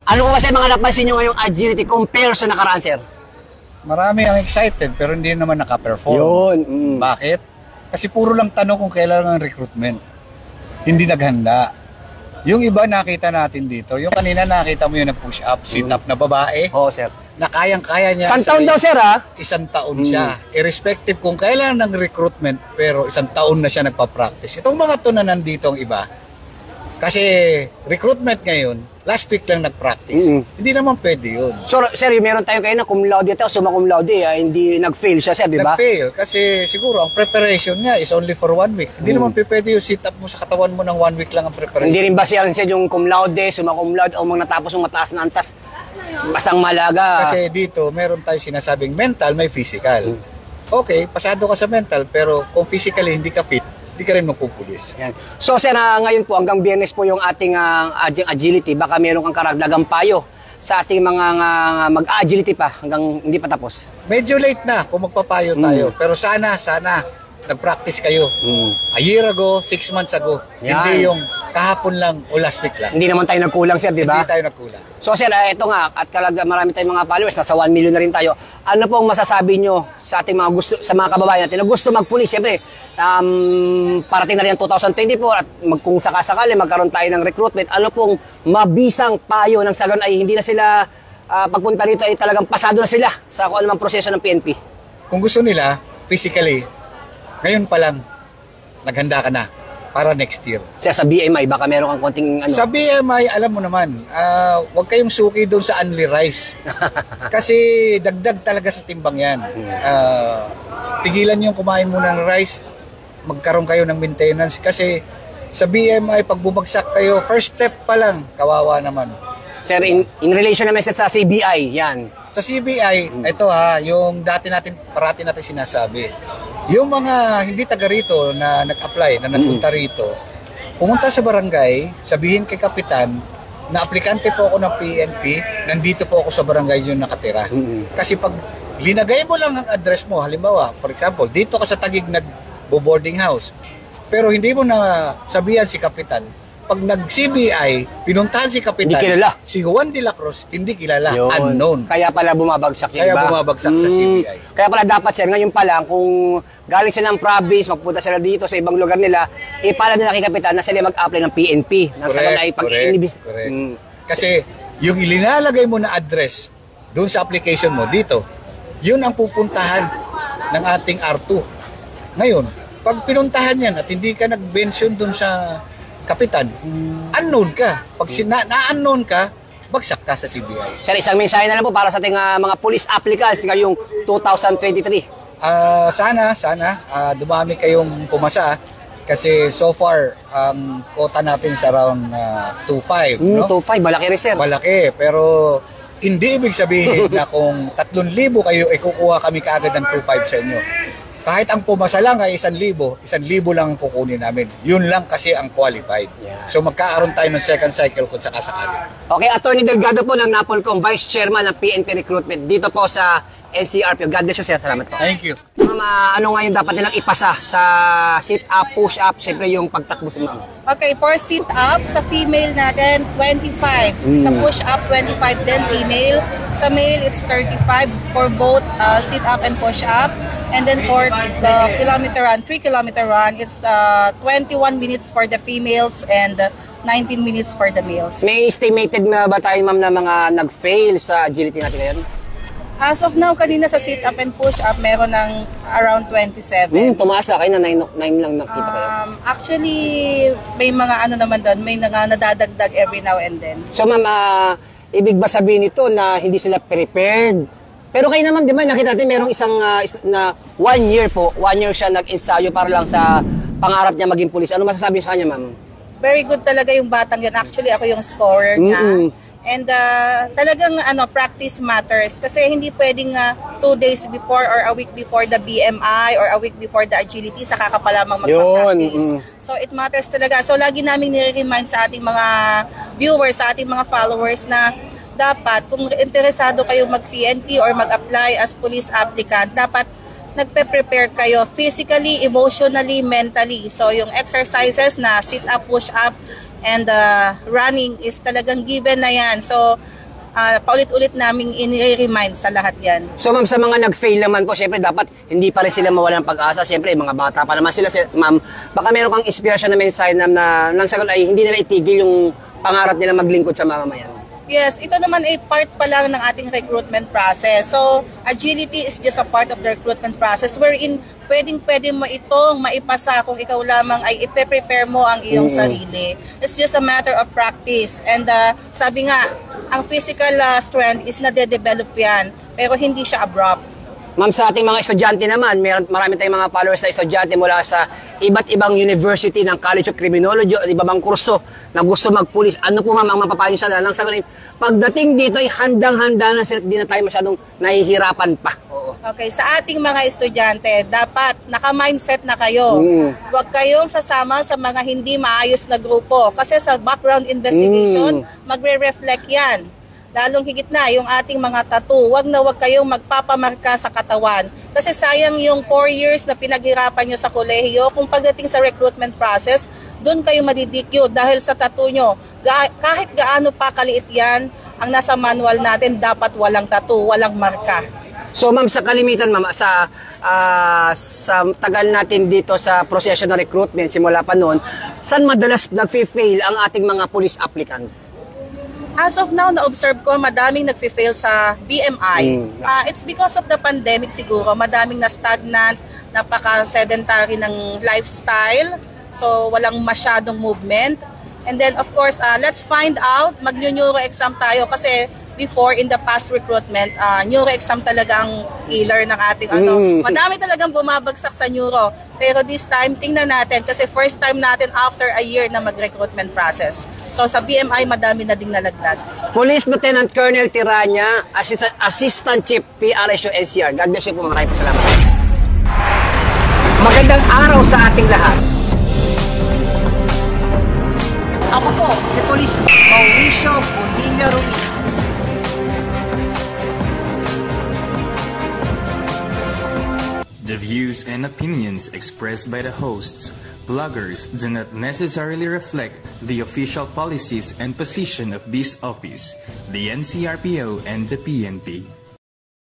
Ano po kasi mga napansin nyo ngayong agility compare sa nakaraan, sir? Marami ang excited pero hindi naman naka-perform. Yun. Bakit? Kasi puro lang tanong kung kailan ang recruitment. Hindi naghanda. Yung iba nakita natin dito, yung kanina nakita mo yung nag-push up, sit up na babae. Oo, sir. Na kayang-kaya niya. Isang taon daw, sir, ha? Isang taon siya. Irrespective kung kailan ng recruitment, pero isang taon na siya nagpa-practice. Itong mga to na nandito ang iba, kasi recruitment ngayon, last week lang nag-practice. Hindi naman pwede yun. So, sir, meron tayo kayo na cum laude o summa cum laude, hindi nag-fail siya, sir, di ba? Nag-fail kasi siguro ang preparation niya is only for 1 week. Hindi naman pwede yung sit-up mo sa katawan mo ng 1 week lang ang preparation. Hindi rin ba siya yung cum laude, summa cum laude, o mga natapos yung mataas na antas, bastang malaga. Kasi dito, meron tayo sinasabing mental, may physical. Okay, pasado ka sa mental, pero kung physically hindi ka fit, hindi ka rin magpupulis. Yan. So, sir, ngayon po, hanggang Biyernes po yung ating agility, baka meron kang karagdagang payo sa ating mga mag-agility pa hanggang hindi pa tapos. Medyo late na kung magpapayo tayo, pero sana, nag-practice kayo. A year ago, 6 months ago. Yan. Hindi yung kahapon lang o last week lang. Hindi naman tayo nagkulang, sir, di ba? Hindi tayo nagkulang. So, sir, ito nga, at marami tayong mga followers, nasa 1 million na rin tayo. Ano pong masasabi nyo sa ating mga sa mga kababayan natin na gusto magpulis? Siyempre, parating na rin ang 2024 at kung sakasakali magkaroon tayo ng recruitment, ano pong mabisang payo ng sagon ay hindi na sila pagpunta rito ay talagang pasado na sila sa kung anumang proseso ng PNP? Kung gusto nila, physically, ngayon pa lang, naghanda ka na para next year. Sa BMI, baka meron kang konting ano? Sa BMI, alam mo naman, huwag kayong suki doon sa only rice. Kasi dagdag talaga sa timbang yan. Tigilan yung kumain muna ng rice, magkaroon kayo ng maintenance. Kasi sa BMI, pag bumagsak kayo, first step pa lang, kawawa naman. Sir, in relation naman sa CBI, yan. Sa CBI, ito yung parati natin sinasabi. Yung mga hindi taga rito na nag-apply, na nagpunta rito, pumunta sa barangay, sabihin kay kapitan na aplikante po ako ng PNP, nandito po ako sa barangay yung nakatira. Kasi pag linagay mo lang ang address mo, halimbawa, for example, dito ka sa Taguig nag-boarding house, pero hindi mo na sabihan si kapitan, pag nag-CBI, pinuntahan si kapitan, hindi kilala. Si Juan de la Cruz, hindi kilala, yun. Unknown. Kaya pala bumabagsak yung Kaya iba. bumabagsak sa CBI. Kaya pala dapat, sir, ngayon pa lang, kung galing sila ng province, magpunta sila dito sa ibang lugar nila, ipala nila kay kapitan na sila mag-apply ng PNP. Correct. Kasi yung ilinalagay mo na address doon sa application mo dito, yun ang pupuntahan ng ating R2. Ngayon, pag pinuntahan yan at hindi ka nag-mention doon sa kapitan, unknown ka. Pag na-unknown ka, bagsak ka sa CBI. Sir, isang mensahe na lang po para sa ating mga police applicants ngayong 2023. Sana dumami kayong pumasa kasi so far ang quota natin sa around 2.5, no? 2.5, malaki rin, sir. Malaki, pero hindi ibig sabihin na kung 3,000 kayo, kukuha kami kaagad ng 2.5 sa inyo. Kahit ang pumasa lang ay 1,000, 1,000 lang ang kukunin namin. Yun lang kasi ang qualified. Yeah. So magkaaroon tayo ng second cycle kung sakasakali. Okay, Attorney Delgado po ng Napolcom, Vice Chairman ng PNP Recruitment dito po sa NCRPO. God bless you, sir. Salamat po. Thank you. Ma'am, ano nga yung dapat nilang ipasa sa sit-up, push-up, siyempre yung pagtakbo sa ma'am? Okay, for sit-up, sa female natin, 25. Sa push-up, 25 din female. Sa male, it's 35 for both sit-up and push-up. And then for the kilometer run, 3-kilometer run, it's 21 minutes for the females and 19 minutes for the males. May estimated na ba tayo, ma'am, na mga nag-fail sa agility natin ngayon? As of now, kanina sa sit-up and push-up, meron ng around 27. Tumaas na kayo na 9 lang nakita kayo. Actually, may mga ano naman doon, may nadadagdag every now and then. So ma'am, ibig ba sabihin nito na hindi sila prepared? Pero kayo naman, di ba, nakita natin merong isang na 1 year po, 1 year siya nag-ensayo para lang sa pangarap niya maging pulis. Ano masasabi sa kanya, ma'am? Very good talaga yung batang yan. Actually, ako yung scorer niya. And talagang practice matters kasi hindi pwedeng 2 days before or a week before the BMI or a week before the agility saka ka pa lamang magpa-practice. So it matters talaga. So lagi namin nire-remind sa ating mga viewers, sa ating mga followers na dapat kung interesado kayo mag-PNP or mag-apply as police applicant, dapat nagpe-prepare kayo physically, emotionally, mentally. So yung exercises na sit-up, push-up, and running is talagang given na yan. So, paulit-ulit naming i-remind sa lahat yan. So ma'am, sa mga nag-fail naman po, syempre dapat hindi pa rin sila mawalan ng pag-asa. Syempre, mga bata pa naman sila. Ma'am, baka meron kang inspirasyon na mensahe na nang sagot ay hindi nila itigil yung pangarap nila maglingkod sa mamamayan. Yes, ito naman ay part pa lang ng ating recruitment process. So, agility is just a part of the recruitment process wherein pwedeng mo itong maipasa kung ikaw lamang ay ipe-prepare mo ang iyong sarili. It's just a matter of practice. And sabi nga, ang physical strength is nade-develop yan, pero hindi siya abrupt. Ma'am, sa ating mga estudyante naman, marami tayong mga followers na estudyante mula sa iba't ibang university ng College of Criminology o iba bang kurso na gusto magpulis. Ano po ma'am ang mapapayo sa nang sagutin? Pagdating dito ay handang-handa na sila, di na tayo masyadong nahihirapan pa. Oo. Okay, sa ating mga estudyante, dapat naka-mindset na kayo. Huwag kayong sasama sa mga hindi maayos na grupo kasi sa background investigation, magre-reflect yan. Lalong higit na yung ating mga tattoo. Wag kayong magpapamarka sa katawan. Kasi sayang yung 4 years na pinaghirapan nyo sa kolehiyo. Kung pagdating sa recruitment process, doon kayo madidikyo dahil sa tattoo nyo. Kahit gaano pa kaliit yan, ang nasa manual natin, dapat walang tattoo, walang marka. So ma'am, sa kalimitan ma'am, sa tagal natin dito sa proseso ng recruitment, simula pa noon, saan madalas nag-fail ang ating mga police applicants? As of now, na-observe ko, madaming nag-fail sa BMI. It's because of the pandemic siguro. Madaming na-stagnant, napaka-sedentary ng lifestyle. So, walang masyadong movement. And then, of course, let's find out. Mag-neuro exam tayo kasi before, in the past recruitment, neuro exam talaga ang killer ng ating Madami talagang bumabagsak sa neuro. Pero this time, tingnan natin kasi first time natin after a year na mag-recruitment process. So sa BMI, madami na ding nalaglag. Police Lieutenant Colonel Tiranya, Assistant Chief PRSO NCR. God bless you po, maraming salamat. Magandang araw sa ating lahat. Ako po, si Police Mauricio Bonilla Ruiz. The views and opinions expressed by the hosts, bloggers do not necessarily reflect the official policies and position of this office, the NCRPO and the PNP.